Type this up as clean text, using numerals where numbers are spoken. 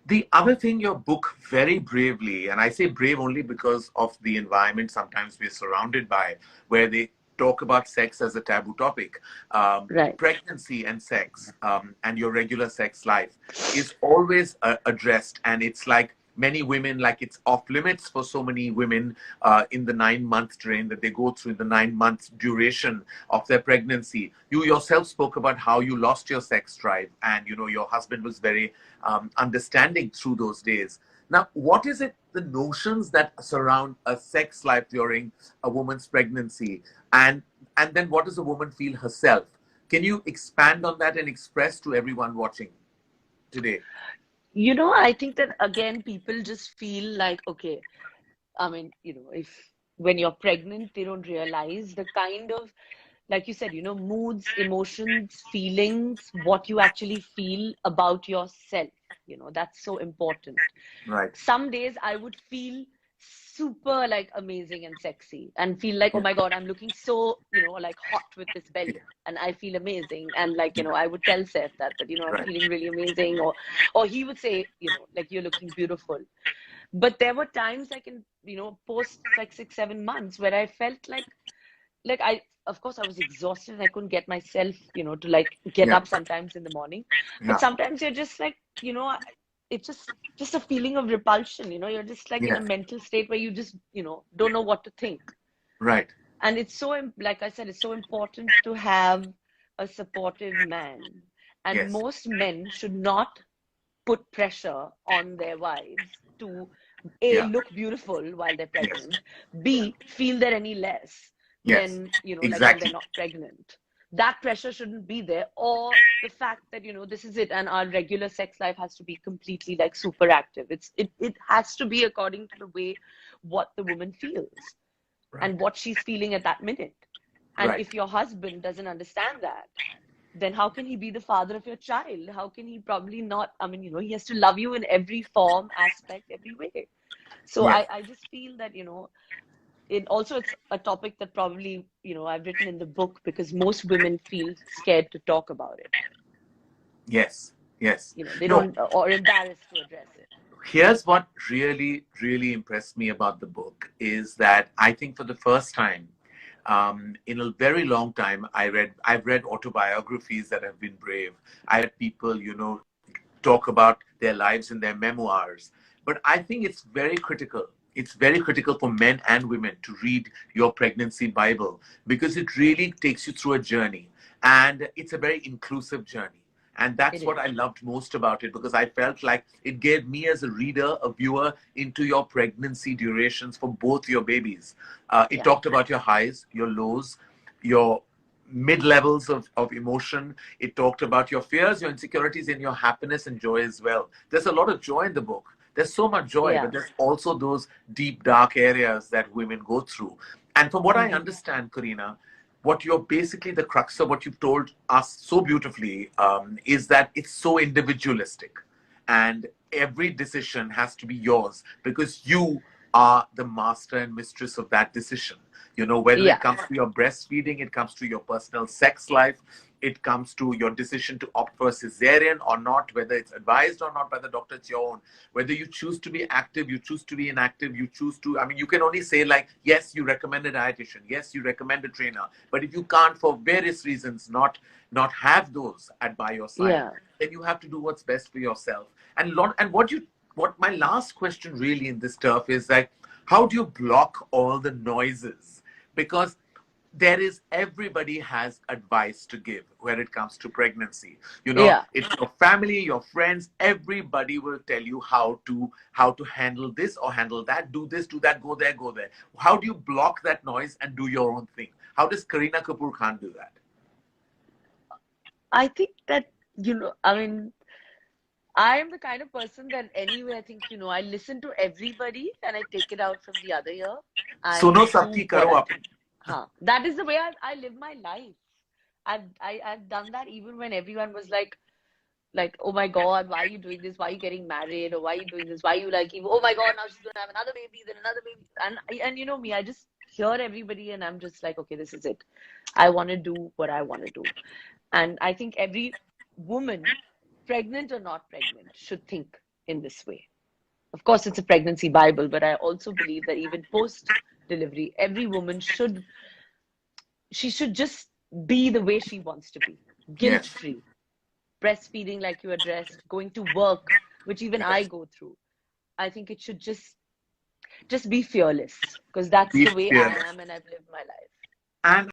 The other thing, your book very bravely, and I say brave only because of the environment sometimes we're surrounded by, where they talk about sex as a taboo topic. Right. Pregnancy and sex, and your regular sex life is always addressed. And it's like many women, like it's off limits for so many women in the 9 month drain that they go through, in the 9 months duration of their pregnancy. You yourself spoke about how you lost your sex drive, and your husband was very understanding through those days. Now, what is it, the notions that surround a sex life during a woman's pregnancy, and then what does a woman feel herself? Can you expand on that and express to everyone watching today? I think that again, people just feel like, okay, I mean, if when you're pregnant, they don't realize the kind of, like you said, moods, emotions, feelings, what you actually feel about yourself. That's so important. Right. Some days I would feel super like amazing and sexy and feel like, oh Yeah. my God, I'm looking so, like hot with this Yeah. belly and I feel amazing. And like, I would tell Seth that, I'm Right. feeling really amazing. Or he would say, like you're looking beautiful. But there were times like in, post like 6, 7 months where I felt like of course I was exhausted and I couldn't get myself, to like get Yeah. up sometimes in the morning. But Yeah. sometimes you're just like, it's just a feeling of repulsion, you're just like in a Yeah. mental state where you just, don't know what to think. Right. And it's so, like I said, it's so important to have a supportive man. And Yes. most men should not put pressure on their wives to A, Yeah. look beautiful while they're Yes. pregnant, B, feel they're any less Yes. than, like when they're Exactly. not pregnant. That pressure shouldn't be there. Or the fact that, this is it and our regular sex life has to be completely like super active. It has to be according to the way what the woman feels Right. and what she's feeling at that minute. And Right. if your husband doesn't understand that, then how can he be the father of your child? How can he probably not? I mean, he has to love you in every form, aspect, every way. So Yes. I just feel that, it's a topic that probably, I've written in the book because most women feel scared to talk about it. Yes. Yes. They No. don't, or embarrassed to address it. Here's what really, really impressed me about the book is that I think for the first time in a very long time, I've read autobiographies that have been brave. I read people, talk about their lives in their memoirs. But I think it's very critical. It's very critical for men and women to read your pregnancy Bible because it really takes you through a journey. And it's a very inclusive journey. And It that's what is. I loved most about it because I felt like it gave me as a reader, a viewer, into your pregnancy durations for both your babies. It Yeah. talked about your highs, your lows, your mid levels of emotion. It talked about your fears, your insecurities, and your happiness and joy as well. There's a lot of joy in the book. There's so much joy, but Yeah. there's also those deep, dark areas that women go through. And from what I Hmm. understand, Kareena, what you're basically the crux of what you've told us so beautifully is that it's so individualistic and every decision has to be yours because you are the master and mistress of that decision. Whether it Yeah. comes to your breastfeeding, it comes to your personal sex life, it comes to your decision to opt for a cesarean or not, whether it's advised or not by the doctor, it's your own. Whether you choose to be active, you choose to be inactive, you choose to, I mean, you can only say like, yes, you recommend a dietitian, yes, you recommend a trainer, but if you can't for various reasons not have those by your side, Yeah. then you have to do what's best for yourself. And what my last question really in this turf is like, how do you block all the noises? Because there is everybody has advice to give when it comes to pregnancy. Yeah. It's your family, your friends, everybody will tell you how to handle this or handle that, do this, do that, go there, go there. How do you block that noise and do your own thing? How does Kareena Kapoor Khan do that? I think that, I mean, I am the kind of person that anyway, I think, I listen to everybody and I take it out from the other ear. Suno I sabki do what karo I apni. think. Huh. That is the way I live my life. I've done that even when everyone was like, oh my God, why are you doing this? Why are you getting married? Or why are you doing this? Why are you like, oh my God, now she's gonna have another baby, then another baby. And you know me, I just hear everybody and I'm just like, okay, this is it. I want to do what I want to do. And I think every woman, pregnant or not pregnant, should think in this way. Of course, it's a pregnancy Bible, but I also believe that even post delivery, every woman should just be the way she wants to be, guilt Yes. free, breastfeeding like you addressed, going to work, which even I Yes. go through. I think it should just be fearless because that's Be the way I fearless. am and I've lived my life. And